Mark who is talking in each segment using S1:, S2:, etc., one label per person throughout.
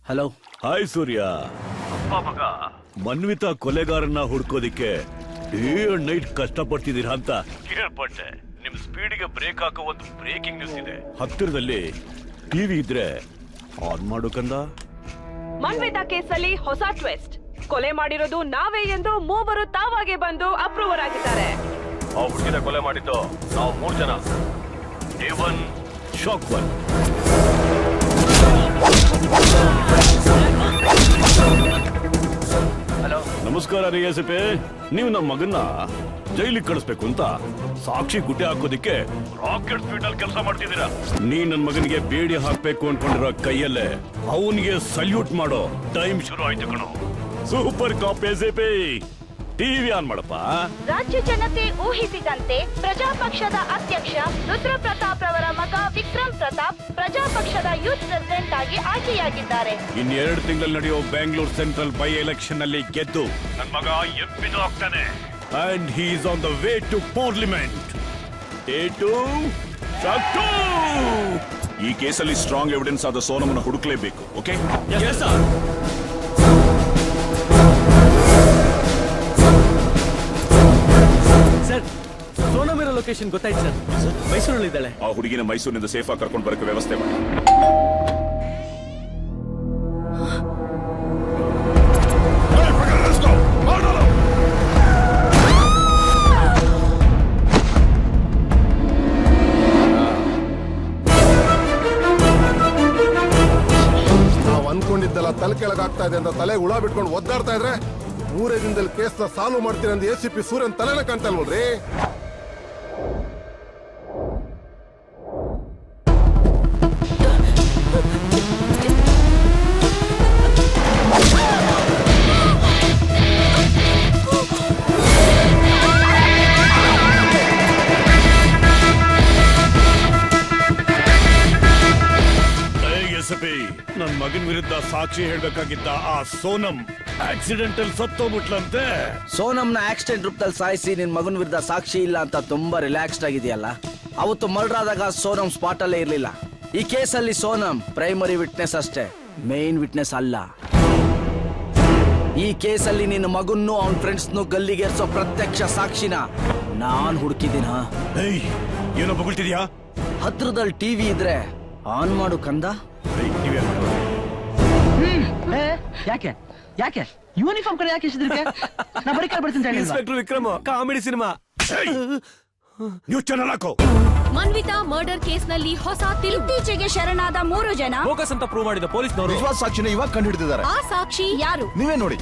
S1: Hello.
S2: Hi ಸೂರ್ಯ.
S3: ಅಪ್ಪ ಮಗ
S2: Manvita ಕೊಲೆಗಾರನ್ನ ಹುಡ್ಕೋದಿಕ್ಕೆ day and night ಕಷ್ಟಪಡ್ತಿದ್ದೀರಾ ಅಂತ
S3: ಕೇಳ್ಪಟ್ಟೆ. ನಿಮ್ ಸ್ಪೀಡ್ಗೆ ಬ್ರೇಕ್ ಹಾಕೋ ಒಂದು ಬ್ರೇಕಿಂಗ್ ನ್ಯೂಸ್ ಇದೆ.
S2: ಹತ್ತಿರದಲ್ಲಿ ಟಿವಿ ಇದ್ರೆ ಆನ್ ಮಾಡು ಕಂದ.
S4: ಮನ್ವಿತಾ ಕೇಸಲ್ಲಿ ಹೊಸ ಟ್ವಿಸ್ಟ್. ಕೊಲೆ ಮಾಡಿರೋದು ನಾವೇ ಎಂದು ಮೂವರು ತಾವಾಗೆ ಬಂದು ಅಪ್ರೂವರ್ ಆಗಿದ್ದಾರೆ.
S3: ಆ ಹುಡುಗಿನ ಕೊಲೆ ಮಾಡಿದ್ದು ನಾವು 3 ಜನ. A1
S2: shock 1.
S3: ಹಲೋ.
S2: ನಮಸ್ಕಾರ ರೀ ಎಸಿಪಿ. ನೀವು ನಮ್ಮ ಮಗನ್ನ ಜೈಲಿಗೆ ಕಳಿಸ್ಬೇಕು ಅಂತ ಸಾಕ್ಷಿ ಗುಡ್ಡೆ ಹಾಕೋದಿಕ್ಕೆ
S3: ರಾಕೆಟ್ ಸ್ಪೀಡ್ ಅಲ್ಲಿ ಕೆಲಸ ಮಾಡ್ತಿದ್ದೀರಾ.
S2: ನೀ ನನ್ ಮಗನಿಗೆ ಬೇಡಿ ಹಾಕ್ಬೇಕು ಅನ್ಕೊಂಡಿರೋ ಕೈಯಲ್ಲೇ ಅವನಿಗೆ ಸಲ್ಯೂಟ್ ಮಾಡೋ ಟೈಮ್
S3: ಶುರು ಆಯ್ತು ಕಣೋ.
S2: Super cop ACP. TV on ಮಾಡಪ್ಪ.
S5: ರಾಜ್ಯ ಜನತೆ ಊಹಿಸಿದಂತೆ ಪ್ರಜಾಪಕ್ಷದ ಅಧ್ಯಕ್ಷ ರುದ್ರ ಪ್ರತಾಪ್ ರವರ ಮಗ ವಿಕ್ರಮ್ ಪ್ರತಾಪ್ ಪ್ರಜಾಪಕ್ಷದ ಯೂತ್ ಪ್ರೆಸಿಡೆಂಟ್ ಆಗಿ ಆಯ್ಕೆಯಾಗಿದ್ದಾರೆ.
S2: ಇನ್2 ತಿಂಗಳಲ್ಲಿ ನಡೆಯೋ ಬೆಂಗಳೂರು ಸೆಂಟ್ರಲ್ ಬೈ ಎಲೆಕ್ಷನ್ ಅಲ್ಲಿ ಗೆದ್ದು
S3: ನನ್ ಮಗ ಎಂಪಿದು ಆಗ್ತಾನೆ.
S2: And he is on the way to parliament.
S6: ಈ ಕೇಸಲ್ಲಿ ಸ್ಟ್ರಾಂಗ್ ಎವಿಡೆನ್ಸ್ ಆದ ಸೋನಮನ ಹುಡುಕ್ಲೇಬೇಕು. ಓಕೆ
S1: ಸರ್, ಸೋನಮ್ ಇರೋ ಲೊಕೇಶನ್ ಗೊತ್ತಾಯ್ತು ಸರ್. ಮೈಸೂರಲ್ಲಿ ಇದ್ದಾಳೆ.
S6: ಆ ಹುಡುಗಿನ ಮೈಸೂರಿನಿಂದ ಸೇಫ್ ಆಗಿ ಕರ್ಕೊಂಡು ಬರಕ್ಕೆ ವ್ಯವಸ್ಥೆ ಮಾಡಿ.
S7: ನಾವು ಅನ್ಕೊಂಡಿದ್ದೆಲ್ಲ ತಲೆ ಕೆಳಗಾಗ್ತಾ ಇದೆ ಅಂತ ತಲೆ ಹುಳ ಬಿಟ್ಕೊಂಡು ಒದ್ದಾಡ್ತಾ ಇದ್ರೆ 3 ದಿನದಲ್ಲಿ ಕೇಸ್ನ ಸಾಲ್ವ್ ಮಾಡ್ತೀನಿ ಅಂತ ಎಸಿಪಿ ಸೂರ್ಯನ್ ತಲೆನ ಕಾಣ್ತಾ ಇಲ್ವಲ್ರಿ.
S2: ನನ್ ಮಗನ್ ವಿರುದ್ಧ ಸಾಕ್ಷಿ ಹೇಳ್ಬೇಕಾಗಿದ್ದ ಆ ಸೋನಮ್ ಆಕ್ಸಿಡೆಂಟಲ್ ಸತ್ತೋಗ್ಬಿಟ್ಲಂತೆ.
S1: ಸೋನಮ್ನ ಆಕ್ಸಿಡೆಂಟ್ ರೂಪದಲ್ಲಿ ಸಾಯಿಸಿ ನಿನ್ ಮಗನ ವಿರುದ್ಧ ಸಾಕ್ಷಿ ಇಲ್ಲ ಅಂತ ತುಂಬಾ ರಿಲ್ಯಾಕ್ಸ್ಡ್ ಆಗಿದೆಯಲ್ಲ. ಅವತ್ತು ಮರ್ಡರ್ ಆದಾಗ ಸೋನಮ್ ಸ್ಪಾಟ್ ಅಲ್ಲೇ ಇರ್ಲಿಲ್ಲ. ಈ ಕೇಸಲ್ಲಿ ಸೋನಮ್ ಪ್ರೈಮರಿ ವಿಟ್ನೆಸ್ ಅಷ್ಟೇ, ಮೇನ್ ವಿಟ್ನೆಸ್ ಅಲ್ಲ. ಈ ಕೇಸಲ್ಲಿ ನಿನ್ನ ಮಗನ್ನು ಅವನ್ ಫ್ರೆಂಡ್ಸ್ನು ಗಲ್ಲಿಗೇರ್ಸೋ ಪ್ರತ್ಯಕ್ಷ ಸಾಕ್ಷಿನ ನಾನ್ ಹುಡುಕಿದ್ದೀನ.
S2: ಏನೋ ಬಗಳ್ತಿದ್ಯಾ?
S1: ಹತ್ರದಲ್ಲಿ ಟಿವಿ ಇದ್ರೆ ಆನ್ ಮಾಡು ಕಂದ.
S8: ಯಾಕೆ ಯಾಕೆ ಯೂನಿಫಾರ್ಮ್ ಕಡೆ ಯಾಕೆ ನಾ ಬರೀ ಬರ್ತೀನಿ.
S1: Inspector Vikram comedy cinema.
S2: ನೀವು ಚಾನಲ್ ಹಾಕೋ.
S5: ಮನ್ವಿತಾ ಮರ್ಡರ್ ಕೇಸ್ನಲ್ಲಿ ಹೊಸ ಇತ್ತೀಚೆಗೆ ಶರಣಾದ 3 ಜನ
S1: ಬೋಗಸ್ ಅಂತ ಪ್ರೂವ್ ಮಾಡಿದ ಪೊಲೀಸ್ನವರು
S7: ವಿಶ್ವಾಸ ಸಾಕ್ಷಿನ ಇವಾಗ ಕಂಡು ಹಿಡಿದಿದ್ದಾರೆ.
S5: ಆ ಸಾಕ್ಷಿ ಯಾರು
S7: ನೀವೇ ನೋಡಿ.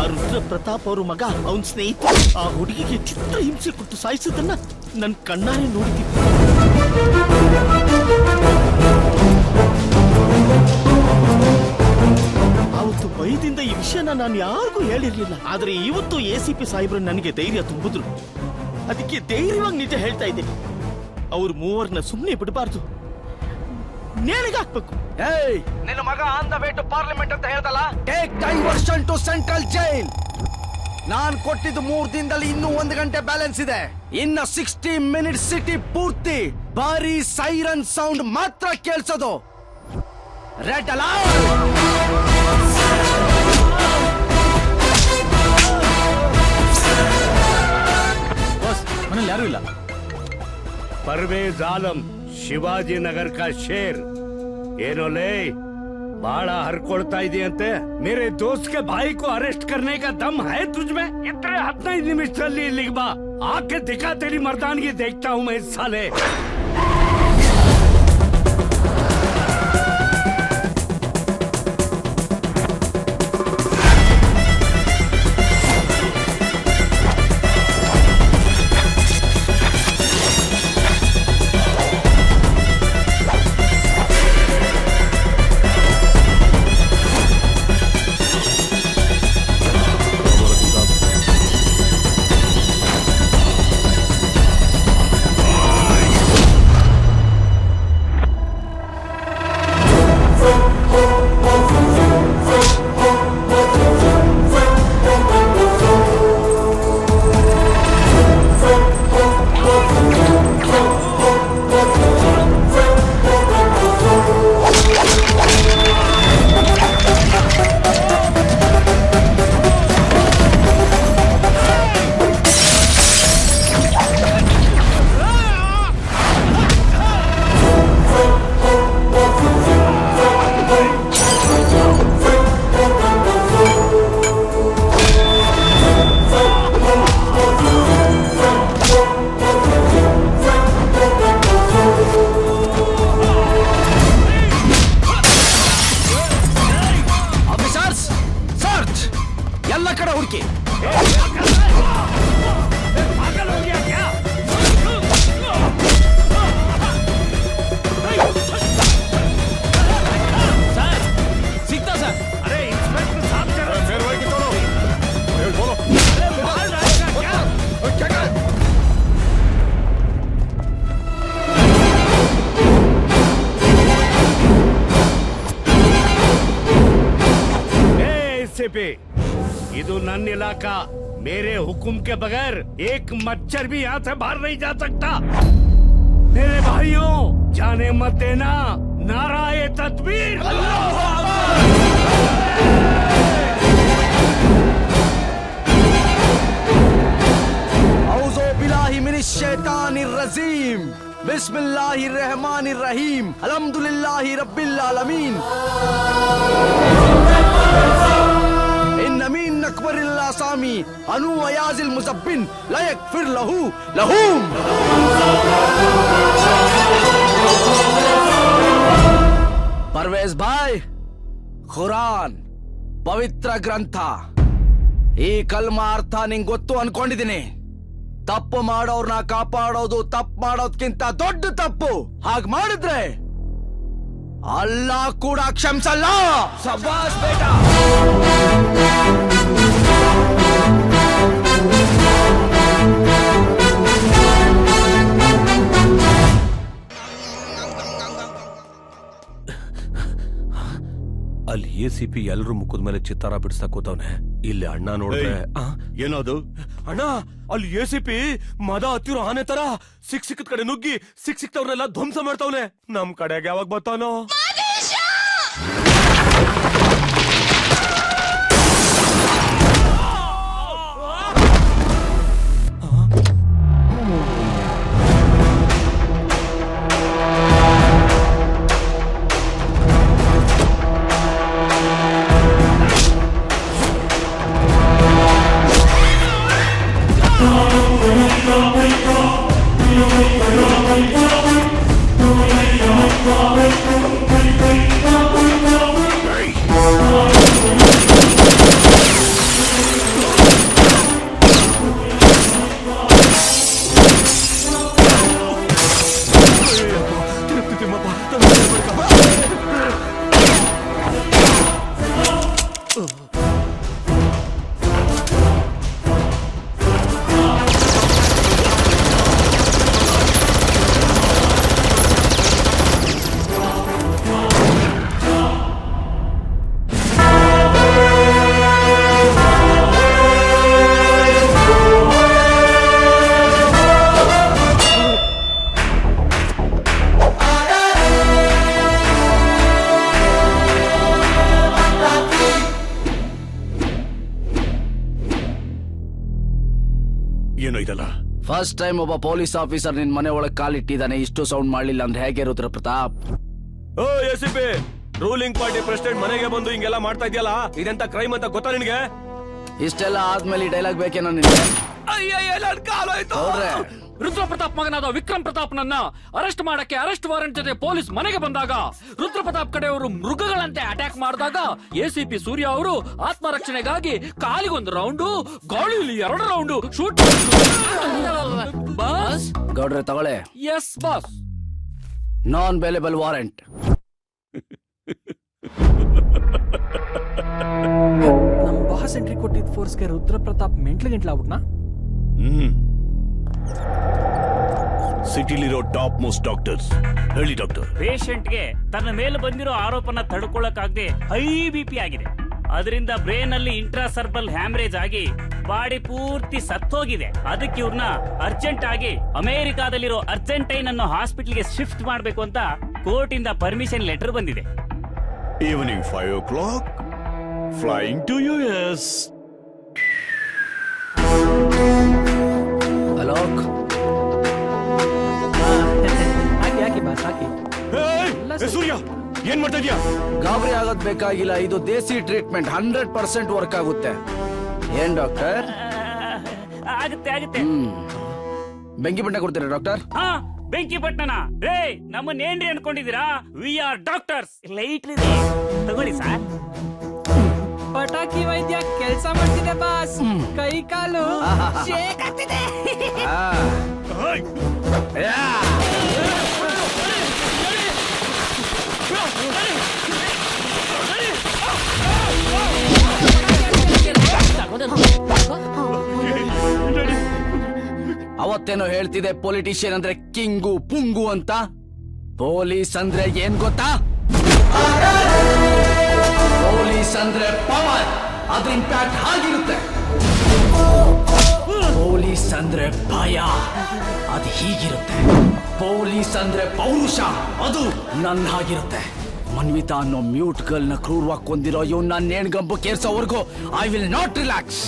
S8: ರುದ್ರ ಪ್ರತಾಪ್ ಅವರು ಮಗ ಅವನ್ ಸ್ನೇಹಿತ ಆ ಹುಡುಗಿಗೆ ಚಿತ್ರ ಹಿಂಸೆ ಕೊಟ್ಟು ಸಾಯಿಸಿದ್ದನ್ನ ನನ್ ಕಣ್ಣಾರೆ ನೋಡಿದ್ದೀನಿ. ಅವತ್ತು ಭಯದಿಂದ ಈ ವಿಷಯನ ನಾನು ಯಾರಿಗೂ ಹೇಳಿರ್ಲಿಲ್ಲ. ಆದ್ರೆ ಇವತ್ತು ಎಸಿಪಿ ಸಾಹೇಬ್ರು ನನಗೆ ಧೈರ್ಯ ತುಂಬಿದ್ರು. ಅದಕ್ಕೆ ಧೈರ್ಯವಾಗಿ ನಿಜ ಹೇಳ್ತಾ ಇದ್ದೀನಿ. ಅವ್ರು 3 ಸುಮ್ಮನೆ ಬಿಡಬಾರ್ದು, ನೇಣಿಗಾಕ್ಬೇಕು.
S1: ನಿನ್ನ ಮಗ on the way to parliament ಅಂತ ಹೇಳ್ದಲ್ಲ. Take diversion to central jail. ನಾನ್ ಕೊಟ್ಟಿದ್ದು 3 ದಿನದಲ್ಲಿ ಇನ್ನೂ 1 ಗಂಟೆ ಬ್ಯಾಲೆನ್ಸ್ ಇದೆ. ಇನ್ನ 60 ಮಿನಿಟ್ಸ್ ಸಿಟಿ ಪೂರ್ತಿ ಬಾರಿ ಸೈರನ್ ಸೌಂಡ್ ಮಾತ್ರ ಕೇಳಿಸೋದು. Red alert.
S8: ಮನೇಲಿ ಯಾರು ಇಲ್ಲ.
S2: परवेज आलम शिवाजी नगर का शेर ಏನೋಲೇ ಬಾಳ ಹರ್ಕೊಳ್ತಾ ಇದೆಯಂತೆ. मेरे दोस्त के भाई को अरेस्ट करने का दम है तुझमें? इतने 15 ನಿಮಿಷದಲ್ಲಿ ಇಲ್ಲಿಗೆ ಬಾ. आके दिखा तेरी मर्दानगी, देखता हूँ मैं इस साले. एसीपी ಇದು ನನ್ನ ಇಲಾಖಾ मेरे हुक्म के बगैर एक मच्छर भी यहाँ से बाहर नहीं जा सकता मेरे भाइयों जाने मत देना नाराए तकबीर
S1: औज़ो बिल्लाहि मिनश शैतानिर रजीम बिस्मिल्लाहिर रहमानिर रहीम अल्हम्दुलिल्लाहि रब्बिल आलमीन इन्नमीन अकबरिल आसामी अनु अयाजिल मुज़ब्बिन ला यगफिर लहू लहूम परवेज भाई ಖುರಾನ್ ಪವಿತ್ರ ಗ್ರಂಥ ಈ ಕಲ್ಮಾ ಅರ್ಥ ನಿಂಗೆ ಗೊತ್ತು ಅನ್ಕೊಂಡಿದ್ದೀನಿ ತಪ್ಪು ಮಾಡೋರ್ನ ಕಾಪಾಡೋದು ತಪ್ಪು ಮಾಡೋದ್ಕಿಂತ ದೊಡ್ಡ ತಪ್ಪು ಹಾಗೆ ಮಾಡಿದ್ರೆ ಅಲ್ಲಾಹ್ ಕೂಡ ಕ್ಷಮಿಸಲ್ಲ ಶಬಾಷ್ ಬೇಟಾ
S3: ಅಲ್ಲಿ ಎಸಿಪಿ ಎಲ್ರು ಮುಖದ ಮೇಲೆ ಚಿತ್ತಾರ ಬಿಡಿಸ್ತಾ ಕೂತವ್ನೆ ಇಲ್ಲಿ ಅಣ್ಣ ನೋಡಿದ್ರೆ
S2: ಏನದು
S3: ಅಣ್ಣ ಅಲ್ಲಿ ಎಸಿಪಿ ಮದ ಹತ್ತಿರೋ ಆನೆ ತರ ಸಿಕ್ಕದ ಕಡೆ ನುಗ್ಗಿ ಸಿಕ್ತವ್ರನ್ನೆಲ್ಲ ಧ್ವಂಸ ಮಾಡ್ತಾವ್ನೆ ನಮ್ ಕಡೆಗೆ ಯಾವಾಗ ಬರ್ತಾನೋ ಏನೋ ಇದಲ್ಲ
S1: ಫಸ್ಟ್ ಟೈಮ್ ಒಬ್ಬ ಪೊಲೀಸ್ ಆಫೀಸರ್ ನಿನ್ ಮನೆ ಒಳಗೆ ಕಾಲಿಟ್ಟಿದ್ದಾನೆ ಇಷ್ಟು ಸೌಂಡ್ ಮಾಡ್ಲಿಲ್ಲ ಅಂದ್ರೆ ಹೇಗೆ ರುದ್ರ ಪ್ರತಾಪ್
S3: ಓ ಎಸಿಪಿ ರೂಲಿಂಗ್ ಪಾರ್ಟಿ ಪ್ರೆಸಿಡೆಂಟ್ ಮನೆಗೆ ಬಂದು ಹಿಂಗೆಲ್ಲ ಮಾಡ್ತಾ ಇದೆಯಲ್ಲ ಇದೆಂತ ಕ್ರೈಮ್ ಅಂತ ಗೊತ್ತಾ ನಿನಗೆ
S1: ಇಷ್ಟೆಲ್ಲ ಆದ್ಮೇಲೆ ಈ ಡೈಲಾಗ್ ಬೇಕೇನೋ ನಿನ್ಗೆ ನೋಡ್ರೆ
S9: ರುದ್ರ ಪ್ರತಾಪ್ ಮಗನಾದ ವಿಕ್ರಮ್ ಪ್ರತಾಪ್ನನ್ನ ಅರೆಸ್ಟ್ ಮಾಡಕ್ಕೆ ಅರೆಸ್ಟ್ ವಾರೆಂಟ್ ಜೊತೆ ಪೊಲೀಸ್ ಮನೆಗೆ ಬಂದಾಗ ರುದ್ರ ಪ್ರತಾಪ್ ಕಡೆಯವರು ಮೃಗಗಳಂತೆ ಅಟ್ಯಾಕ್ ಮಾಡಿದಾಗ ಎಸಿಪಿ ಸೂರ್ಯ ಅವರು ಆತ್ಮರಕ್ಷಣೆಗಾಗಿ ಕಾಲಿಗೊಂದು ರೌಂಡು ಗಾಳಿಯಲ್ಲಿ 2 ರೌಂಡು ಶೂಟ್ ಬಾಸ್
S1: ಗೌಡ್ರೆ ತಗೊಳ್ಳೆ
S9: yes boss
S1: non bailable warrant
S10: ನಮ್ ಬಾಸ್ ಎಂಟ್ರಿ ಕೊಟ್ಟಿದ್ ಫೋರ್ಸ್ಗೆ ರುದ್ರ ಪ್ರತಾಪ್ ಮೆಂಟ್ಲು ಗಂಟ್ಲಾಗ್ಬಿಟ್ನಾ
S3: ಸಿಟಿಲಿರೋ ಟಾಪ್ ಮೋಸ್ಟ್ ಡಾಕ್ಟರ್ಸ್ ಹೇಳಿ ಡಾಕ್ಟರ್
S11: ಪೇಷಂಟ್ಗೆ ತನ್ನ ಮೇಲೆ ಬಂದಿರೋ ಆರೋಪನ ತಡ್ಕೊಳ್ಳಕ್ಕಾಗದೆ ಹೈ ಬಿಪಿ ಆಗಿದೆ ಅದರಿಂದ ಬ್ರೈನ್ ಅಲ್ಲಿ ಇಂಟ್ರಾಸರ್ಬಲ್ ಹ್ಯಾಮ್ರೇಜ್ ಆಗಿ ಬಾಡಿ ಪೂರ್ತಿ ಸತ್ತೋಗಿದೆ ಅದಕ್ಕೆ ಇವ್ರನ್ನ ಅರ್ಜೆಂಟ್ ಆಗಿ ಅಮೆರಿಕಾದಲ್ಲಿರೋ ಅರ್ಜೆಂಟೈನ್ ಅನ್ನೋ ಹಾಸ್ಪಿಟಲ್ಗೆ ಶಿಫ್ಟ್ ಮಾಡಬೇಕು ಅಂತ ಕೋರ್ಟ್ ಇಂದ ಪರ್ಮಿಷನ್ ಲೆಟರ್ ಬಂದಿದೆ
S6: evening 5 o'clock flying to US.
S1: Alok
S10: ಹಾಕಿ ಬಾಸ್ ಹಾಕಿ
S3: ಸೂರ್ಯ ಏನ್ ಮಾಡ್ತಾ ಇದೀಯಾ
S1: ಗಾಬರಿ ಆಗೋದ್ ಬೇಕಾಗಿಲ್ಲ ಇದು ದೇಸಿ ಟ್ರೀಟ್ಮೆಂಟ್ 100% ವರ್ಕ್ ಆಗುತ್ತೆ ಏನ್ ಡಾಕ್ಟರ್
S11: ಆಗುತ್ತೆ ಆಗುತ್ತೆ
S1: ಬೆಂಕಿ ಪಟ್ಟ ಕೊಡ್ತೀರಾ ಡಾಕ್ಟರ್
S11: ಹಾ ಬೆಂಕಿ ಪಟ್ಟಣ ರೇ ನಮ್ಮನ್ನೇನ್ರಿ ಅನ್ಕೊಂಡಿದೀರಾ ವಿ ಆರ್ ಡಾಕ್ಟರ್ಸ್ ಲೈಟ್ ತಗೊಳ್ಳಿ ಸರ್
S10: ಪಟಾಕಿ ವೈದ್ಯ ಕೆಲಸ ಮಾಡ್ತಿದೆ ಬಾಸ್ ಕೈ ಕಾಲು ಶೇಕ್ ಆಗ್ತಿದೆ
S1: ಅವತ್ತೇನೋ ಹೇಳ್ತಿದೆ ಪೊಲಿಟಿಷಿಯನ್ ಅಂದ್ರೆ ಕಿಂಗು ಪುಂಗು ಅಂತ ಪೊಲೀಸ್ ಅಂದ್ರೆ ಏನ್ ಗೊತ್ತಾ ಪೊಲೀಸ್ ಅಂದ್ರೆ ಪವರ್ ಅದ್ರ ಇಂಪ್ಯಾಕ್ಟ್ ಹಾಗಿರುತ್ತೆ. ಪೊಲೀಸ್ ಅಂದ್ರೆ ಭಯ, ಅದು ಹೀಗಿರುತ್ತೆ. ಪೊಲೀಸ್ ಅಂದ್ರೆ ಪೌರುಷ, ಅದು ನನ್ನ ಹಾಗಿರುತ್ತೆ. ಮನ್ವಿತಾ ಅನ್ನೋ ಮ್ಯೂಟ್ ಗರ್ಲ್ ನ ಕ್ರೂರವಾಗಿ ಕೊಂದಿರೋ ಇವ್ ನನ್ನ ನೇಣ್ಗಂಬು ಕೇರ್ಸೋವರೆಗೂ ಐ ವಿಲ್ ನಾಟ್ ರಿಲ್ಯಾಕ್ಸ್.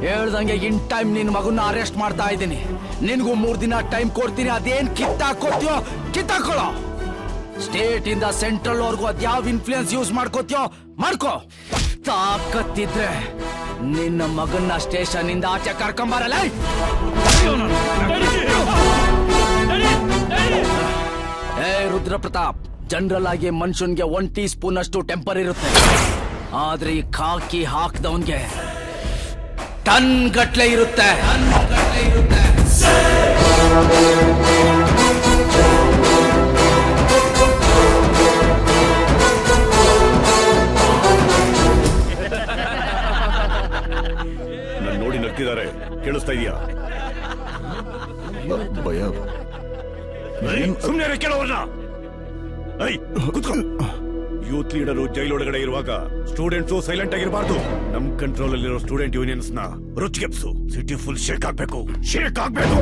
S1: ಹೇಳ್ದಂಗೆ ಇನ್ ಟೈಮ್ ನಿನ್ ಮಗನ್ನ ಅರೆಸ್ಟ್ ಮಾಡ್ತಾ ಇದ್ದೀನಿ. ನಿನ್ಗೂ 3 ದಿನ ಟೈಮ್ ಕೊಡ್ತೀನಿ. ಅದೇನ್ ಕಿತ್ತಾಕೋತ್ಯೋ ಕಿತ್ತಾಕೊಳ್ಳೋ. ಸ್ಟೇಟ್ ಇಂದ ಸೆಂಟ್ರಲ್ ವರ್ಗೂ ಅದ್ಯಾವ ಇನ್ಫ್ಲೂಯೆನ್ಸ್ ಯೂಸ್ ಮಾಡ್ಕೋತ್ಯೋ ಮಾಡ್ಕೋ. ತಾಕತ್ತಿದ್ರೆ ನಿನ್ನ ಮಗನ್ನ ಸ್ಟೇಷನ್ ಇಂದ ಆಚೆ ಕರ್ಕೊಂಬರಲ್ಲ. ಏ ರುದ್ರ ಪ್ರತಾಪ್, ಜನರಲ್ ಆಗಿ ಮನುಷ್ಯನ್ಗೆ 1 ಟೀ ಸ್ಪೂನ್ ಅಷ್ಟು ಟೆಂಪರ್ ಇರುತ್ತೆ. ಆದ್ರೆ ಈ ಖಾಕಿ ಹಾಕ್ದವನ್ಗೆ ಟನ್ ಗಟ್ಲೆ ಇರುತ್ತೆ.
S6: ನನ್ನ ನೋಡಿ ನಗ್ತಿದ್ದಾರೆ, ಕೇಳಿಸ್ತಾ ಇದೆಯಾ?
S7: ಭಯ.
S6: ಸುಮ್ಮನೆ ಕೇಳೋರ್ನ. ಯೂತ್ ಲೀಡರು ಜೈಲೊಳಗಡೆ ಇರುವಾಗ ಸ್ಟೂಡೆಂಟ್ಸು ಸೈಲೆಂಟ್ ಆಗಿರಬಾರ್ದು. ನಮ್ ಕಂಟ್ರೋಲ್ ಅಲ್ಲಿರೋ ಸ್ಟೂಡೆಂಟ್ ಯೂನಿಯನ್ಸ್ ನ ರುಚಿಗೆಪ್ಸು. ಸಿಟಿ ಫುಲ್ ಶೇಕ್ ಆಗ್ಬೇಕು, ಶೇಕ್ ಆಗ್ಬೇಕು.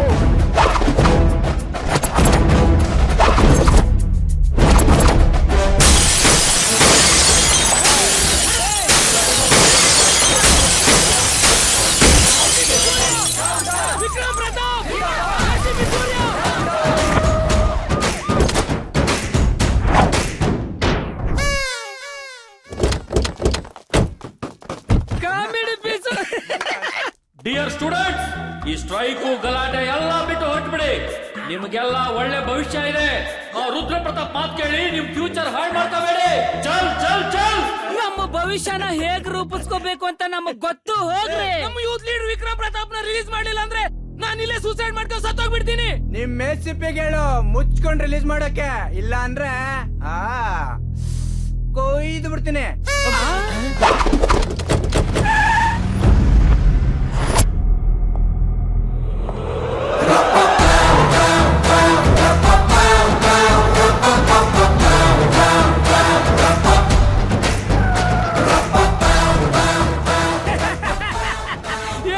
S9: ಡಿಯರ್ ಸ್ಟೂಡೆಂಟ್ಸ್, ಈ ಸ್ಟ್ರೈಕು ಗಲಾಟೆ ಎಲ್ಲ ಬಿಟ್ಟು ಹೊರಟ್ಬಿಡಿ. ನಿಮ್ಗೆಲ್ಲ ಒಳ್ಳೆ ಭವಿಷ್ಯ ಇದೆ. ಆ ರುದ್ರ ಪ್ರತಾಪ್ ಮಾತು ಕೇಳಿ ನಿಮ್ ಫ್ಯೂಚರ್ ಹಾಳು ಮಾಡ್ತಾ ಬೇಡಿ. ಚಲ್ ಚಲ್ ಚಲ್.
S12: ನಮ್ಮ ಭವಿಷ್ಯನ ಹೇಗ್ ರೂಪಿಸ್ಕೋಬೇಕು ಅಂತ ನಮಗ್ ಗೊತ್ತು. ಹೋಗ್ರಿ. ನಮ್ಮ ಯೂತ್ ಲೀಡರ್ ವಿಕ್ರಮ್ ಪ್ರತಾಪ್ ನ ರಿಲೀಸ್ ಮಾಡಿಲ್ಲ ಅಂದ್ರೆ ನಾನು ಇಲ್ಲೇ ಸೂಸೈಡ್ ಮಾಡ್ಕೊಂಡು ಸತ್ತೋಗ್ಬಿಡ್ತೀನಿ.
S10: ನಿಮ್ ಮೇಸಿಪಿಗೆ ಹೇಳು ಮುಚ್ಕೊಂಡ್ ರಿಲೀಸ್ ಮಾಡಕ್ಕೆ. ಇಲ್ಲ ಅಂದ್ರೆ ಕೊಯ್ದು ಬಿಡ್ತೀನಿ.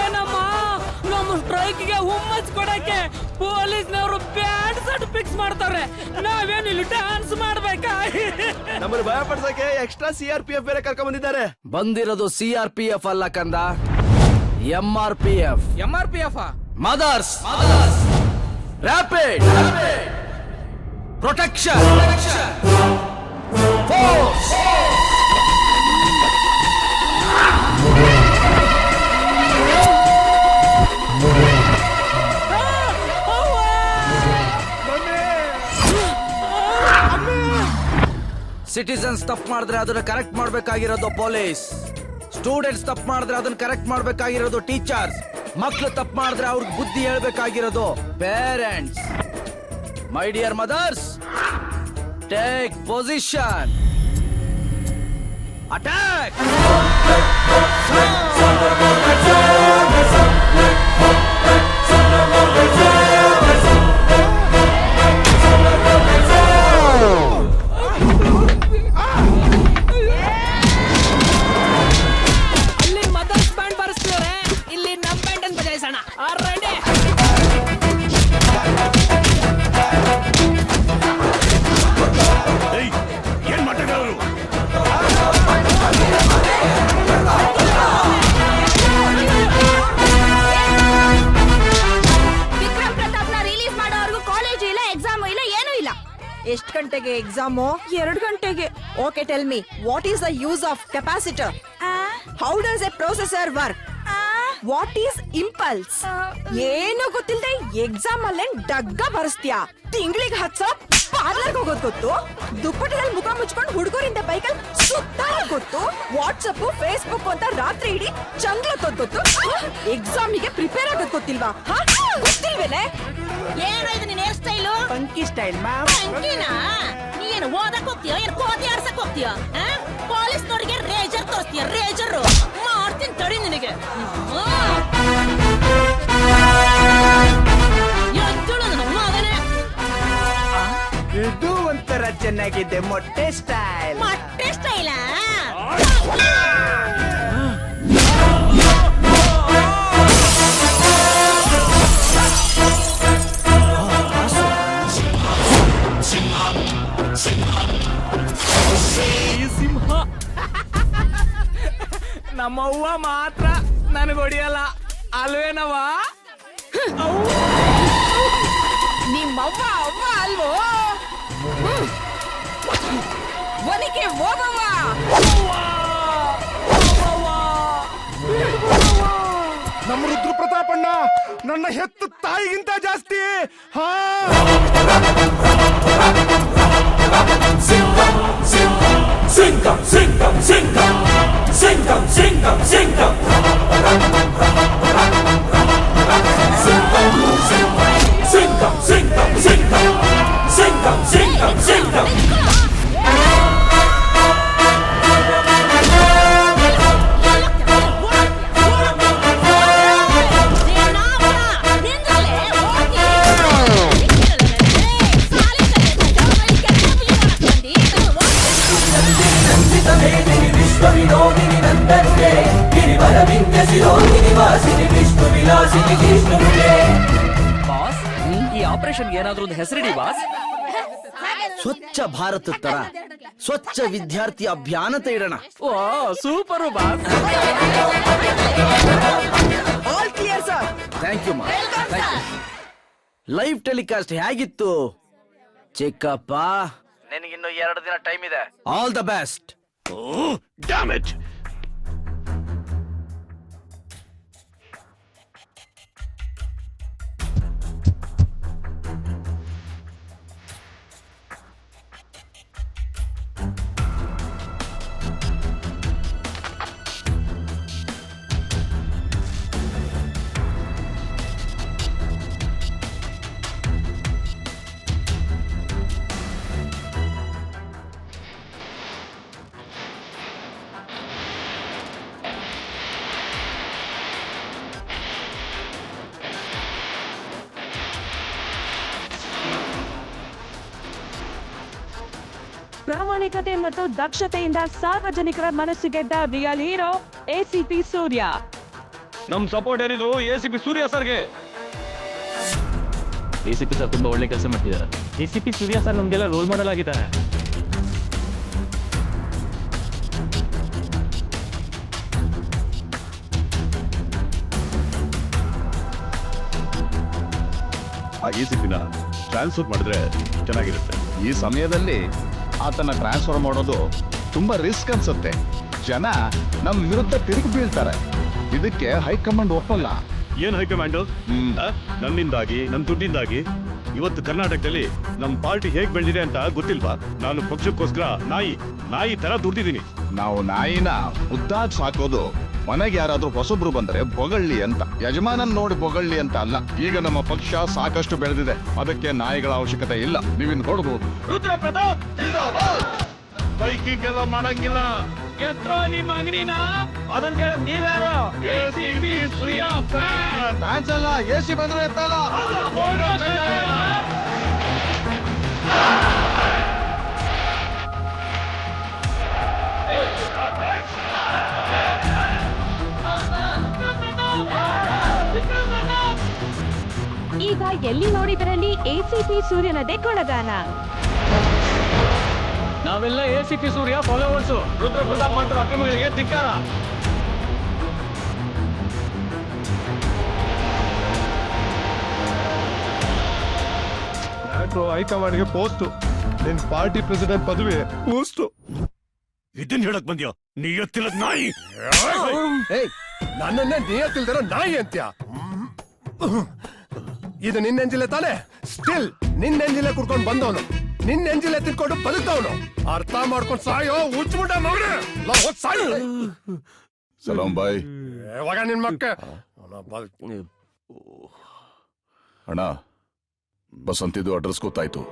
S12: ಏನಮ್ಮ, ನಮ್ಮ ಸ್ಟ್ರೈಕ್ ಗೆ ಹುಮ್ಮಸ್ ಕೊಡಕ್ಕೆ ಪೊಲೀಸ್ನವರು ಬ್ಯಾಡ್ ಸಟ್ ಫಿಕ್ಸ್ ಮಾಡ್ತಾರೆ. ನಾವೇನು ಇಲ್ಲಿ ಡ್ಯಾನ್ಸ್ ಮಾಡ್ಬೇಕಾ?
S3: ನಮ್ಮನ್ನು ಭಯ ಪಡ್ಸಕ್ಕೆ ಎಕ್ಸ್ಟ್ರಾ CRPF ಬೇರೆ ಕರ್ಕೊಂಡ್ ಬಂದಿದ್ದಾರೆ.
S1: ಬಂದಿರೋದು CRPF ಅಲ್ಲ ಕಂದ, MRPF.
S10: MRPF
S1: mothers rapid protection force. Citizens ತಪ್ಪು ಮಾಡಿದ್ರೆ ಅದನ್ನ ಕರೆಕ್ಟ್ ಮಾಡ್ಬೇಕಾಗಿರೋದು ಪೊಲೀಸ್. ಸ್ಟೂಡೆಂಟ್ಸ್ ತಪ್ಪು ಮಾಡಿದ್ರೆ ಅದನ್ನ ಕರೆಕ್ಟ್ ಮಾಡ್ಬೇಕಾಗಿರೋದು ಟೀಚರ್ಸ್. ಮಕ್ಳು ತಪ್ಪು ಮಾಡಿದ್ರೆ ಅವ್ರಿಗೆ ಬುದ್ಧಿ ಹೇಳ್ಬೇಕಾಗಿರೋದು parents. My dear mothers, take position. Attack.
S12: ಅಲ್ಲಿ ಮದರ್ಸ್ ಬ್ಯಾಂಡ್ ಬರೆಸ್ತಾರೆ, ಇಲ್ಲಿ ನಮ್ ಬ್ಯಾಂಡ್ ಅಂತ ಬಜಾಯಿಸೋಣ. ರೆಡಿ.
S6: ಏನ್ ಮಾತಾಡೋರು?
S5: ವಿಕ್ರಮ್ ಪ್ರತಾಪ್ ನ ರಿಲೀಸ್ ಮಾಡೋವರೆಗೂ ಕಾಲೇಜು ಇಲ್ಲ, ಎಕ್ಸಾಮು ಇಲ್ಲ, ಏನೂ ಇಲ್ಲ.
S13: ಎಷ್ಟು ಗಂಟೆಗೆ ಎಕ್ಸಾಮು? 2 ಗಂಟೆಗೆ. Okay, tell me what is the use of capacitor? How does A processor work? What is impulse? ಏನು ಗೊತ್ತಿಲ್ಲದೆ ಎಕ್ಸಾಮ್ ಅಲ್ಲೇ ಡಗ್ಗ ಬರ್ಸ್ತೀಯಾ? ತಿಂಗಳಿಗೆ 10,000 ಪಾರ್ಲರ್ಗೆ ಹೋಗೋದ್ ಗೊತ್ತು, ದುಪ್ಪಟ್ಟದಲ್ಲಿ ಮುಖ ಮುಚ್ಕೊಂಡು ಹುಡುಗರಿಂದ ಬೈಕಲ್ಲಿ ಸುತ್ತಾಡೋದ್ ಗೊತ್ತು, ವಾಟ್ಸಪ್ ಫೇಸ್ಬುಕ್ ಅಂತ ರಾತ್ರಿ ಇಡೀ ಚಂಗ್ಲತ್ತೋದ್ ಗೊತ್ತು, ಎಕ್ಸಾಮಿಗೆ ಪ್ರಿಪೇರ್ ಆಗೋದ್ ಗೊತ್ತಿಲ್ವಾ? ಗೊತ್ತಿಲ್ವೇನೆ?
S5: ಏನೋ ಇದು ನಿನ್ hair style?
S10: Funky style ma'am.
S5: ಫಂಕಿನಾ? ನೀ ಏನು ಓದಕ್ ಹೋಗ್ತೀಯ, ಏನು ಕೋತಿ ಆಡ್ಸಕ್ ಹೋಗ್ತೀಯ? ಪೊಲೀಸ್ನವ್ರಿಗೆ ರೇಜರ್ ತೋರಿಸ್ತೀಯ, ರೇಜರ್ ಮಾಡ್ತೀನಿ ತಡಿ ನಿನಗೆ.
S10: ಇದು ಒಂಥರ ಚೆನ್ನಾಗಿದೆ, ಮೊಟ್ಟೆ ಸ್ಟೈಲ್.
S5: ಮೊಟ್ಟೆ ಸ್ಟೈಲಾ?
S12: ಮಾತ್ರ ನನಗೆ ಹೊಡಿಯಲ್ಲ ಅಲ್ವೇನವ?
S13: ನಿಮ್ಮವ್ವ ಅವ್ವ ಅಲ್ವೋ? ಒನಕೆ ಹೋಗವ್ವ.
S3: ನಮ್ಮ ರುದ್ರ ಪ್ರತಾಪಣ್ಣ ನನ್ನ ಹೆತ್ತ ತಾಯಿಗಿಂತ ಜಾಸ್ತಿ. ಹಾ
S9: ಬಾಸ್, ಈ ಆಪರೇಷನ್ ಏನಾದ್ರೂ ಒಂದು ಹೆಸರಿಡಿ ಬಾಸ್.
S1: ಸ್ವಚ್ಛ ಭಾರತ ತರ ಸ್ವಚ್ಛ ವಿದ್ಯಾರ್ಥಿ ಅಭಿಯಾನ ಅಂತ ಇಡೋಣ.
S9: ಓ super boss.
S13: All clear sir.
S1: Thank you ಮಾ. ಲೈವ್ ಟೆಲಿಕಾಸ್ಟ್ ಹೇಗಿತ್ತು ಚಿಕ್ಕಪ್ಪ? ನಿನಗಿನ್ನು 2 ದಿನ ಟೈಮ್ ಇದೆ. All the best.
S6: ಡ್ಯಾಮೇಜ್.
S4: ಪ್ರಾಮಾಣಿಕತೆ ಮತ್ತು ದಕ್ಷತೆಯಿಂದ ಸಾರ್ವಜನಿಕರ ಮನಸ್ಸು ಗೆದ್ದ ರಿಯಲ್ ಹೀರೋ ಎಸಿಪಿ ಸೂರ್ಯ.
S3: ನಮ್ ಸಪೋರ್ಟ್ ಏನಿದು ಎಸಿಪಿ ಸೂರ್ಯ ಸರ್ಗೆ.
S10: ಎಸಿಪಿ ಸರ್ ತುಂಬಾ ಒಳ್ಳೆ ಕೆಲಸ ಮಾಡ್ತಿದ್ದಾರೆ. ಎಸಿಪಿ ಸೂರ್ಯ ಸರ್ ನಮ್ಗೆಲ್ಲ ರೋಲ್ ಮಾಡೆಲ್ ಆಗಿದ್ದಾರೆ.
S6: ಆ ಎಸಿಪಿನ ಟ್ರಾನ್ಸ್ಫರ್ ಮಾಡಿದ್ರೆ ಚೆನ್ನಾಗಿರುತ್ತೆ.
S14: ಈ ಸಮಯದಲ್ಲಿ ಆತನ ಟ್ರಾನ್ಸ್ಫರ್ ಮಾಡೋದು ತುಂಬಾ ರಿಸ್ಕ್ ಅನ್ಸುತ್ತೆ. ಜನ ನಮ್ ವಿರುದ್ಧ ತಿರುಗಿ ಬೀಳ್ತಾರೆ. ಇದಕ್ಕೆ ಹೈಕಮಾಂಡ್ ಒಪ್ಪಲ್ಲ.
S6: ಏನ್ ಹೈಕಮಾಂಡ್? ನನ್ನಿಂದಾಗಿ ನನ್ ದುಡ್ಡಿಂದಾಗಿ ಇವತ್ತು ಕರ್ನಾಟಕದಲ್ಲಿ ನಮ್ ಪಾರ್ಟಿ ಹೇಗ್ ಬೆಳೆದಿದೆ ಅಂತ ಗೊತ್ತಿಲ್ವಾ? ನಾನು ಪಕ್ಷಕ್ಕೋಸ್ಕರ ನಾಯಿ ತರ ದುಡ್ದಿದ್ದೀನಿ.
S14: ನಾವು ನಾಯಿನ ಮುದ್ದಾಗಿ ಸಾಕೋದು ಮನೆಗೆ ಯಾರಾದ್ರೂ ಹೊಸಬ್ರು ಬಂದ್ರೆ ಬೊಗಳ್ಳಿ ಅಂತ, ಯಜಮಾನನ್ ನೋಡಿ ಬೊಗಳ್ಳಿ ಅಂತ ಅಲ್ಲ. ಈಗ ನಮ್ಮ ಪಕ್ಷ ಸಾಕಷ್ಟು ಬೆಳೆದಿದೆ, ಅದಕ್ಕೆ ನಾಯಿಗಳ ಅವಶ್ಯಕತೆ ಇಲ್ಲ. ನೀವಿನ್ ನೋಡ್ಬೋದು.
S3: ರುದ್ರ ಪ್ರತಾಪ್ ಬೈಕಿಗೆಲ್ಲ ಮಾಡಂಗಿಲ್ಲ. ಎತ್ತೋ ನಿಮ್ಮ ಅಂಗಡಿನ ಅದನ್ನ ಕೇಳ ನೀವ್ಯಾರು? ಎಸಿಪಿ ಸೂರ್ಯ ಫ್ಯಾನ್ಸ್ ಅಲ್ಲ. ಎಸಿ ಬಂದ್ರೆ ಎತ್ತಲ್ಲ.
S4: ಈಗ ಎಲ್ಲಿ ನೋಡಿದರಲ್ಲಿ ಎಸಿಪಿ ಸೂರ್ಯನದೇ ಗುಣಗಾನ.
S10: ನಾವೆಲ್ಲ ಎಸಿಪಿ ಸೂರ್ಯ ಫಾಲೋವರ್ಸು.
S3: ರುದ್ರ ಪ್ರತಾಪ್ ಮಾತ್ರ ಅಕ್ರಮಗಳಿಗೆ ಧಿಕ್ಕಾರ. ಹೈಕಮಾಂಡ್ಗೆ ಪೋಸ್ಟ್, ನಿನ್ ಪಾರ್ಟಿ ಪ್ರೆಸಿಡೆಂಟ್ ಪದವಿ ಪೋಸ್ಟ್.
S6: ಇದನ್ ಹೇಳಕ್ ಬಂದ್ಯಾ ನೀ ಎತ್ತಿಲ್ಲದ್ ನಾಯಿ?
S7: ನನ್ನನ್ನೇ ನಿಯತ್ತಿಲ್ದಿರೋ ನಾಯಿ ಅಂತ್ಯ. ಇದು ನಿನ್ನೆಂಜಿಲೆ ತಾನೆ? ಸ್ಟಿಲ್ ನಿನ್ನೆಂಜಿಲೆ ಕುಡ್ಕೊಂಡು ಬಂದವನು, ನಿನ್ನೆಂಜಿಲೆ ತಿನ್ಕೊಂಡು ಬದುಕ್ತವನು. ಅರ್ಥ ಮಾಡ್ಕೊಂಡು ಸಾಯೋ ಉಚ್ಬಿಟ್ಟ ಮಗನೇ. ಸಾಯೋ
S14: ಸಲಾಂ ಬಾಯ್.
S7: ಯಾವಾಗ ನಿನ್ ಮಕ್ಕ
S14: ಅಣ್ಣ, ಬಸಂತಿದ್ದು ಅಡ್ರೆಸ್ ಗೊತ್ತಾಯ್ತು.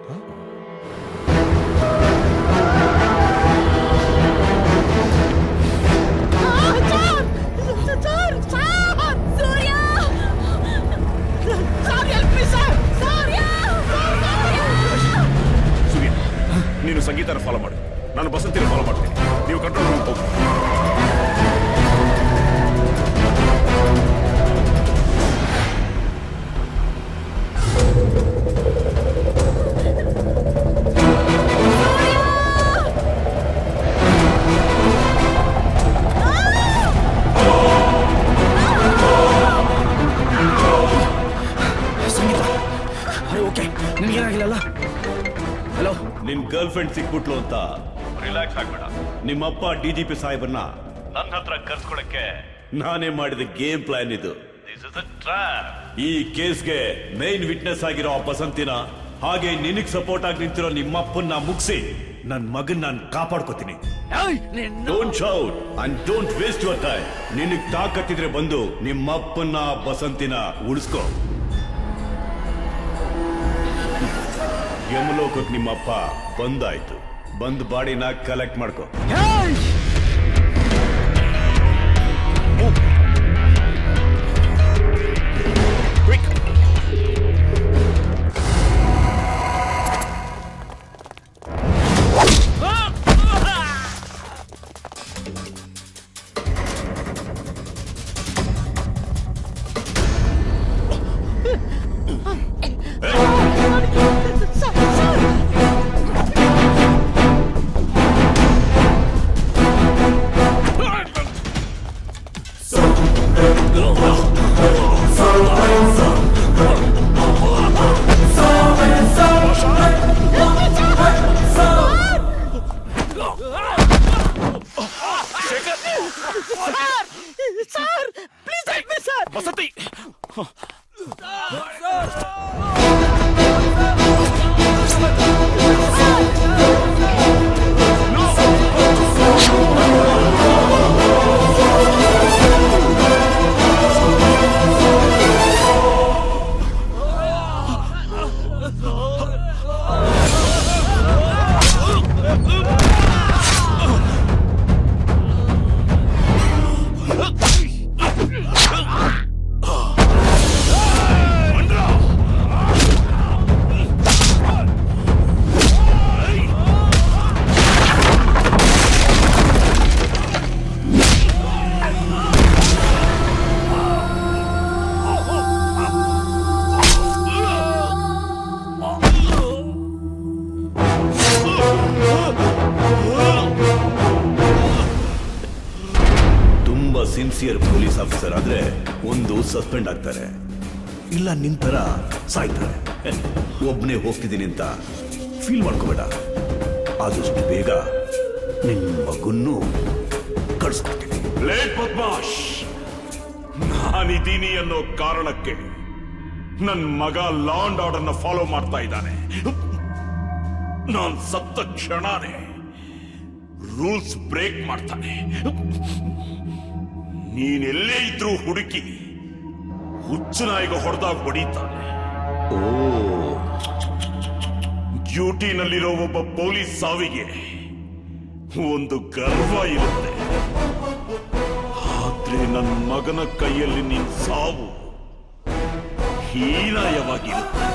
S6: ನೀನು ಸಂಗೀತನ ಫಾಲೋ ಮಾಡು, ನಾನು ಬಸಂತಿನ ಫಾಲೋ ಮಾಡ್ತೀನಿ. ನೀವು ಕಂಟ್ರೋಲ್ ರೂಮ್ ಹೋಗಿ.
S1: ಏನಾಗಿಲ್ಲ. ಹಲೋ,
S6: ನಿನ್ ಗರ್ಲ್ ಫ್ರೆಂಡ್ ಸಿಕ್ಬಿಟ್ಲು ಅಂತ ರಿಲ್ಯಾಕ್ಸ್ ಆಗ್ಬೇಡ. ನಿಮ್ಮಪ್ಪ DGP ಸಾಹೇಬ್ರನ್ನ ನನ್ನ ಹತ್ರ ಕರ್ಸ್ಕೊಳಕ್ಕೆ ನಾನೇ ಮಾಡಿದ ಗೇಮ್ ಪ್ಲಾನ್ ಇದು. ಈ ಕೇಸ್ಗೆ ಮೇನ್ ವಿಟ್ನೆಸ್ ಆಗಿರೋ ಆ ಬಸಂತಿನ ಹಾಗೆ ನಿನಗ್ ಸಪೋರ್ಟ್ ಆಗಿ ನಿಂತಿರೋ ನಿಮ್ಮಪ್ಪನ್ನ ಮುಗಿಸಿ ನನ್ ಮಗನ್ ನಾನು ಕಾಪಾಡ್ಕೋತೀನಿ. Don't shout and don't waste your time. ನಿನಗ್ ತಾಕತ್ತಿದ್ರೆ ಬಂದು ನಿಮ್ಮಪ್ಪನ್ನ ಬಸಂತಿನ ಉಳಿಸ್ಕೋ. ಯಮಲೋಕಕ್ಕೆ ನಿಮ್ಮಪ್ಪ ಬಂದಾಯ್ತು. ಬಂದ್ ಬಾಡಿನ ಕಲೆಕ್ಟ್ ಮಾಡ್ಕೋ. ಸಿನ್ಸಿಯರ್ ಪೊಲೀಸ್ ಆಫೀಸರ್ ಆದ್ರೆ ಒಂದು ಸಸ್ಪೆಂಡ್ ಆಗ್ತಾರೆ, ಇಲ್ಲ ನಿಂತರ ಸಾಯ್ತಾರೆ. ಒಬ್ನೇ ಹೋಗ್ತಿದ್ದೀನಿ ಅಂತ ಫೀಲ್ ಮಾಡ್ಕೋಬೇಡ. ಆದಷ್ಟು ಬೇಗ ನಿನ್ ಮಗುನ್ನು ಕಳಿಸ್ಕೊಡ್ತೀನಿ. ಲೇಟ್ ಬದ್ಮಾಶ್, ನಾನಿದ್ದೀನಿ ಅನ್ನೋ ಕಾರಣಕ್ಕೆ ನನ್ ಮಗ ಲಾ ಅಂಡ್ ಆರ್ಡರ್ನ ಫಾಲೋ ಮಾಡ್ತಾ ಇದ್ದಾನೆ. ನಾನ್ ಸತ್ತ ಕ್ಷಣನೇ ರೂಲ್ಸ್ ಬ್ರೇಕ್ ಮಾಡ್ತಾನೆ. ನೀನೆಲ್ಲೇ ಇದ್ರೂ ಹುಡುಕಿ ಹುಚ್ಚನಾಯಿಗ ಹೊಡೆದಾಗ ಹೊಡಿತಾನೆ. ಓ, ಡ್ಯೂಟಿನಲ್ಲಿರೋ ಒಬ್ಬ ಪೊಲೀಸ್ ಸಾವಿಗೆ ಒಂದು ಗರ್ವ ಇರುತ್ತೆ. ಆದ್ರೆ ನನ್ನ ಮಗನ ಕೈಯಲ್ಲಿ ನಿನ್ ಸಾವು ಹೀನಾಯವಾಗಿರುತ್ತೆ.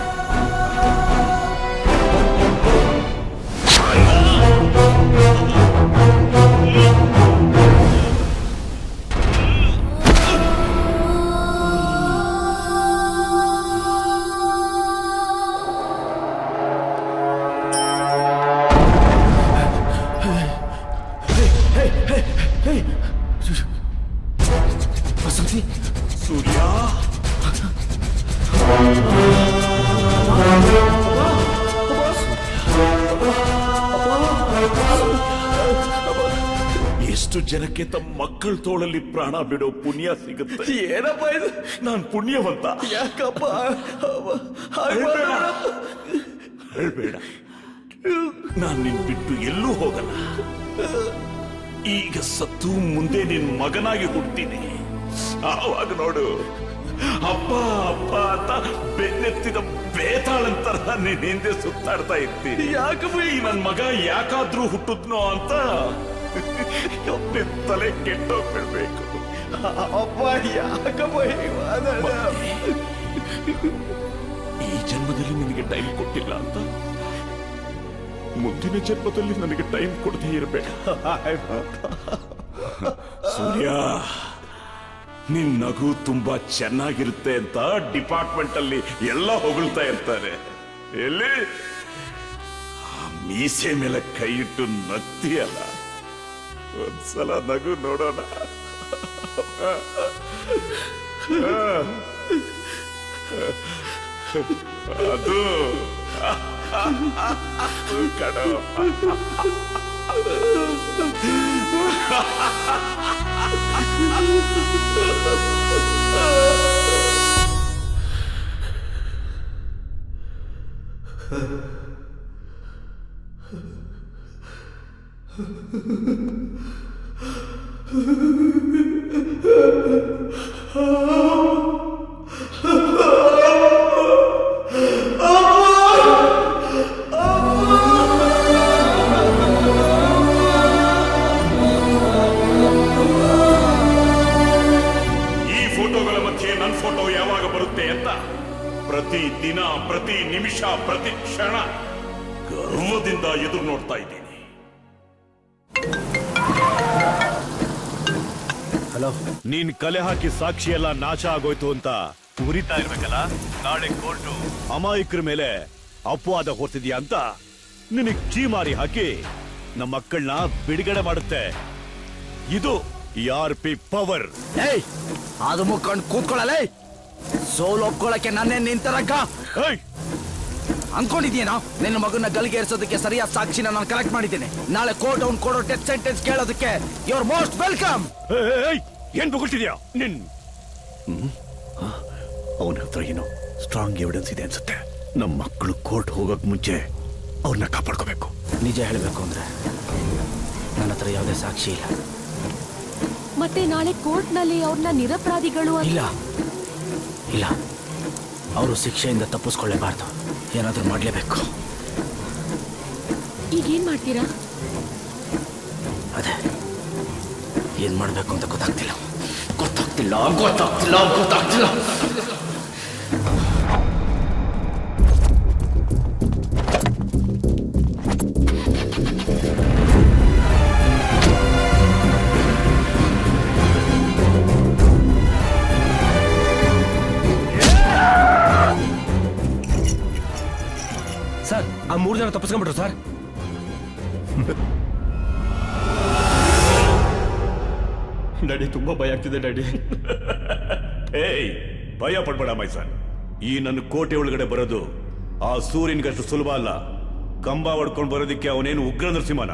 S6: ಸೂರ್ಯ, ಎಷ್ಟು ಜನಕ್ಕೆ ತಮ್ಮ ಮಕ್ಕಳ ತೋಳಲ್ಲಿ ಪ್ರಾಣ ಬಿಡೋ ಪುಣ್ಯ ಸಿಗುತ್ತೆ. ಏನಪ್ಪ ಇದು? ನಾನ್ ಪುಣ್ಯವಂತ. ಯಾಕಪ್ಪ? ಹೇಳ್ಬೇಡ, ನಾನ್ ನಿನ್ ಬಿಟ್ಟು ಎಲ್ಲೂ ಹೋಗಲ್ಲ. ಈಗ ಸತ್ತು ಮುಂದೆ ನಿನ್ ಮಗನಾಗಿ ಹುಡ್ತೀನಿ. ಆವಾಗ ನೋಡು, ಅಪ್ಪ ಅಪ್ಪ ಅಂತ ಬೆನ್ನೆತ್ತಿದ ಬೇತಾಳಂತರ ನಿನ್ ಹಿಂದೆ ಸುತ್ತಾಡ್ತಾ ಇರ್ತೀನಿ. ಯಾಕಪ್ಪ ಈ ನನ್ ಮಗ ಯಾಕಾದ್ರೂ ಹುಟ್ಟುದ್ನೋ ಅಂತ ತಲೆ ಕೆಟ್ಟೋಗ್ಬಿಡ್ಬೇಕು. ಅಪ್ಪ ಯಾಕಪ್ಪ ಈ ಜನ್ಮದಲ್ಲಿ ನಿನಗೆ ಟೈಮ್ ಕೊಟ್ಟಿಲ್ಲ ಅಂತ ಮುಂದಿನ ಜನ್ಮದಲ್ಲಿ ನನಗೆ ಟೈಮ್ ಕೊಡದೇ ಇರಬೇಡ. ಸೂರ್ಯ, ನಿನ್ ನಗು ತುಂಬಾ ಚೆನ್ನಾಗಿರುತ್ತೆ ಅಂತ ಡಿಪಾರ್ಟ್ಮೆಂಟ್ ಅಲ್ಲಿ ಎಲ್ಲ ಹೊಗಳ್ತಾ ಇರ್ತಾರೆ. ಎಲ್ಲಿ ಮೀಸೆ ಮೇಲೆ ಕೈ ಇಟ್ಟು ನಗ್ತೀಯಲ್ಲ, ಒಂದ್ಸಲ ನಗು ನೋಡೋಣ. ಅದು ಕಣೋ. ಪ್ರತಿ ದಿನ, ಪ್ರತಿ ನಿಮಿಷ, ಪ್ರತಿ ಕ್ಷಣ ಗರ್ವದಿಂದ ಎದುರು ನೋಡ್ತಾ ಇದ್ದೀನಿ.
S1: ಹಲೋ,
S6: ನೀನ್ ಕಲೆ ಹಾಕಿ ಸಾಕ್ಷಿ ಎಲ್ಲ ನಾಶ ಆಗೋಯ್ತು ಅಂತ ಉರಿತಾ ಇರ್ಬೇಕಲ್ಲ. ನಾಳೆ ಕೋರ್ಟು ಅಮಾಯಕರ ಮೇಲೆ ಅಪವಾದ ಹೊರ್ತಿದ್ಯಾ ಅಂತ ನಿನಗ್ ಚೀಮಾರಿ ಹಾಕಿ ನಮ್ಮ ಮಕ್ಕಳನ್ನ ಬಿಡುಗಡೆ ಮಾಡುತ್ತೆ. ಇದು ERP ಪವರ್.
S1: ಅದು ಮುಕ್ಕೊಂಡು ಕೂತ್ಕೊಳ್ಳಲೇ. ಸೋಲು ಒಪ್ಕೊಳ್ಳಕ್ಕೆ ನನ್ನೇ ನಿಂತರಕ್ಕ ಅನ್ಕೊಂಡಿದ್ಯೇನೋ? ನಿನ್ನ ಮಗನ ಗಲ್ಗೆ ಏರ್ಸೋದಕ್ಕೆ ಸರಿಯಾದ ಸಾಕ್ಷಿನ ನಾನು ಕಲೆಕ್ಟ್ ಮಾಡಿದ್ದೇನೆ. ನಾಳೆ ಕೋರ್ಟ್ ಅವ್ನು ಕೊಡೋ ಡೆತ್ ಸೆಂಟೆನ್ಸ್ ಕೇಳೋದಕ್ಕೆ ಯು ಆರ್ ಮೋಸ್ಟ್ ವೆಲ್ಕಮ್.
S6: ಏನ್ ಬಗ್ಳ್ತಿದ್ಯಾ ನಿನ್? ಅವನ ಹತ್ರ ಏನೋ ಸ್ಟ್ರಾಂಗ್ ಎವಿಡೆನ್ಸ್ ಇದೆ ಅನ್ಸುತ್ತೆ. ನಮ್ಮ ಮಕ್ಕಳು ಕೋರ್ಟ್ ಹೋಗಕ್ ಮುಂಚೆ ಅವ್ರನ್ನ ಕಾಪಾಡ್ಕೋಬೇಕು.
S1: ನಿಜ ಹೇಳಬೇಕು ಅಂದ್ರೆ ನನ್ನ ಹತ್ರ ಯಾವುದೇ ಸಾಕ್ಷಿ ಇಲ್ಲ.
S4: ಮತ್ತೆ ನಾಳೆ ಕೋರ್ಟ್ ನಲ್ಲಿ ಅವ್ರನ್ನ ನಿರಪರಾಧಿಗಳು
S1: ಇಲ್ಲ ಇಲ್ಲ, ಅವರು ಶಿಕ್ಷೆಯಿಂದ ತಪ್ಪಿಸ್ಕೊಳ್ಳೇಬಾರ್ದು. ಏನಾದ್ರೂ ಮಾಡ್ಲೇಬೇಕು.
S4: ಈಗೇನ್ ಮಾಡ್ತೀರಾ?
S1: ಅದೇ ಏನ್ ಮಾಡ್ಬೇಕು ಅಂತ ಗೊತ್ತಾಗ್ತಿಲ್ಲ.
S10: ಸರ್, ಆ 3 ಜನ ತಪ್ಪಿಸ್ಕೊಂಡ್ಬಿಟ್ರು ಸರ್.
S3: ಡ್ಯಾಡಿ, ತುಂಬಾ ಭಯ ಆಗ್ತಿದೆ ಡ್ಯಾಡಿ.
S6: ಏಯ್, ಭಯ ಪಡ್ಬೇಡ ಮೈಸನ್. ಈ ನನ್ನ ಕೋಟೆ ಒಳಗಡೆ ಬರೋದು ಆ ಸೂರ್ಯನ್ಗಷ್ಟು ಸುಲಭ ಅಲ್ಲ. ಕಂಬ ಹೊಡ್ಕೊಂಡು ಬರೋದಿಕ್ಕೆ ಅವನೇನು ಉಗ್ರ ನರಸಿಂಹನ.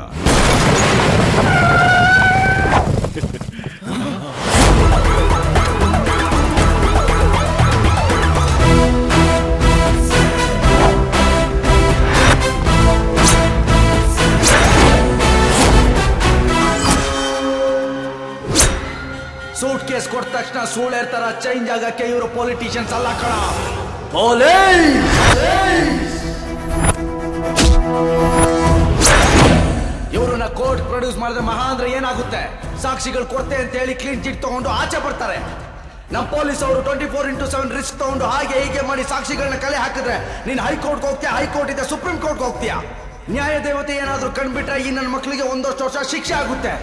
S1: ಸೂಟ್ ಕೇಸ್ ಕೊಟ್ಟ ತಕ್ಷಣ ಸೂಳೇರ್ ತರ ಚೇಂಜ್ ಆಗಕ್ಕೆ ಇವರು ಪೊಲಿಟಿಷಿಯನ್ಸ್ ಅಲ್ಲ ಕಣ. ಇವ್ರನ್ನ ಕೋರ್ಟ್ ಪ್ರೊಡ್ಯೂಸ್ ಮಾಡಿದ್ರೆ ಮಹಾ ಅಂದ್ರೆ ಏನಾಗುತ್ತೆ? ಸಾಕ್ಷಿಗಳು ಕೊಡ್ತೆ ಅಂತ ಹೇಳಿ ಕ್ಲೀನ್ ಚಿಟ್ ತಗೊಂಡು ಆಚೆ ಬರ್ತಾರೆ. ನಮ್ಮ ಪೊಲೀಸ್ ಅವರು 24/7 ರಿಸ್ಕ್ ತಗೊಂಡು ಹಾಗೆ ಹೀಗೆ ಮಾಡಿ ಸಾಕ್ಷಿಗಳನ್ನ ಕಲೆ ಹಾಕಿದ್ರೆ ನೀನ್ ಹೈಕೋರ್ಟ್ ಹೋಗ್ತೀಯ, ಹೈಕೋರ್ಟ್ ಇದೆ ಸುಪ್ರೀಂ ಕೋರ್ಟ್ ಹೋಗ್ತೀಯ. ನ್ಯಾಯ ದೇವತೆ ಏನಾದ್ರೂ ಕಂಡ್ಬಿಟ್ರೆ ಈ ನನ್ನ ಮಕ್ಕಳಿಗೆ 1 ವರ್ಷ ಶಿಕ್ಷೆ ಆಗುತ್ತೆ.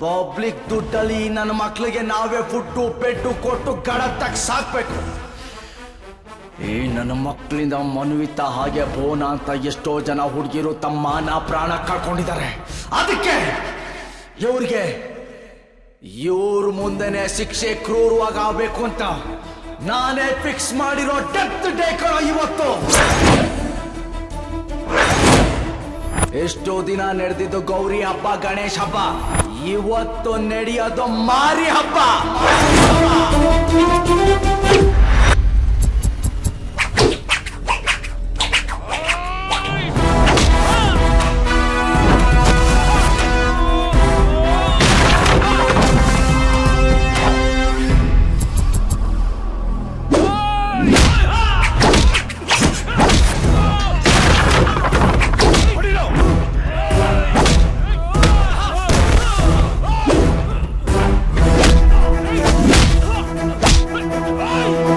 S1: ಪಬ್ಲಿಕ್ ದುಡ್ಡಲ್ಲಿ ನನ್ನ ಮಕ್ಕಳಿಗೆ ನಾವೇ ಫುಡ್ಡು ಬೆಡ್ಡು ಕೊಟ್ಟು ಗಡತ್ತಕ್ಕೆ ಸಾಕ್ಬೇಕು. ಈ ನನ್ನ ಮಕ್ಕಳಿಂದ ಮನ್ವಿತ ಹಾಗೆ ಬೋನ ಅಂತ ಎಷ್ಟೋ ಜನ ಹುಡುಗಿರು ತಮ್ಮ ಮಾನ ಪ್ರಾಣ ಕಳ್ಕೊಂಡಿದ್ದಾರೆ. ಅದಕ್ಕೆ ಇವ್ರ ಮುಂದೆನೆ ಶಿಕ್ಷೆ ಕ್ರೂರವಾಗಿ ಆಗ್ಬೇಕು ಅಂತ ನಾನೇ ಫಿಕ್ಸ್ ಮಾಡಿರೋ ಡೆತ್ ಡೇ ಕಣ ಇವತ್ತು. ಎಷ್ಟೋ ದಿನ ನಡೆದಿದ್ದು ಗೌರಿ ಹಬ್ಬ, ಗಣೇಶ ಹಬ್ಬ, ಇವತ್ತು ನಡೆಯೋದು ಮಾರಿ ಹಬ್ಬ.
S6: Hey!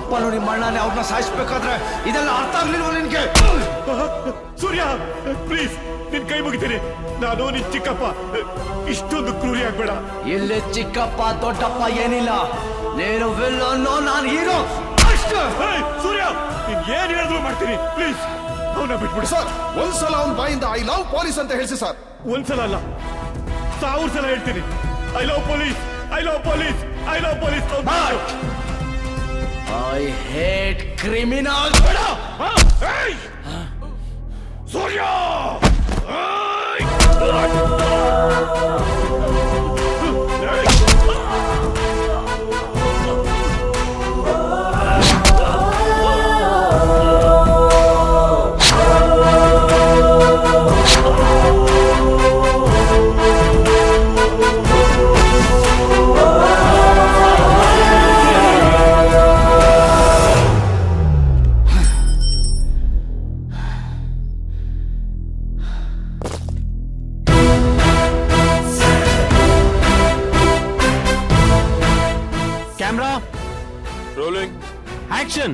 S1: ಅಪ್ಪನು ನಿಮ್ಮ ಅಣ್ಣನೇ ಅವ್ರನ್ನ ಸಾಯಿಸ್ಬೇಕಾದ್ರೆ ಇದೆಲ್ಲ ಅರ್ಥ ಆಗ್ಲಿಲ್ವ ನಿನ್ಗೆ?
S6: ಸೂರ್ಯ ಪ್ಲೀಸ್ ನಿನ್ ಕೈ ಮುಗಿತೀನಿ. ನಾನು ನಿನ್ ಚಿಕ್ಕಪ್ಪ, ಇಷ್ಟೊಂದು ಕ್ರೂರಿ ಆಗ್ಬೇಡ.
S1: ಇಲ್ಲಿ ಚಿಕ್ಕಪ್ಪ ದೊಡ್ಡಪ್ಪ ಏನಿಲ್ಲ, ನೀನು ವಿಲ್ಲನ್ನು, ನಾನು ಹೀರೋ ಅಷ್ಟೇ.
S6: ಸೂರ್ಯ ನೀನ್ ಏನ್ ಹೇಳಿದ್ರು ಮಾಡ್ತೀನಿ, ಪ್ಲೀಸ್ ಅವನ್ನ ಬಿಟ್ಬಿಡಿ.
S7: ಸರ್ ಒಂದ್ಸಲ ಅವ್ನ ಬಾಯಿಂದ ಐ ಲವ್ ಪೊಲೀಸ್ ಅಂತ ಹೇಳಿಸಿ ಸರ್.
S6: ಒಂದ್ಸಲ ಅಲ್ಲ 1000 ಸಲ ಹೇಳ್ತೀನಿ. I love police, I love police, I love police.
S1: I hate criminal.
S6: Surya
S3: camera
S6: rolling
S3: action.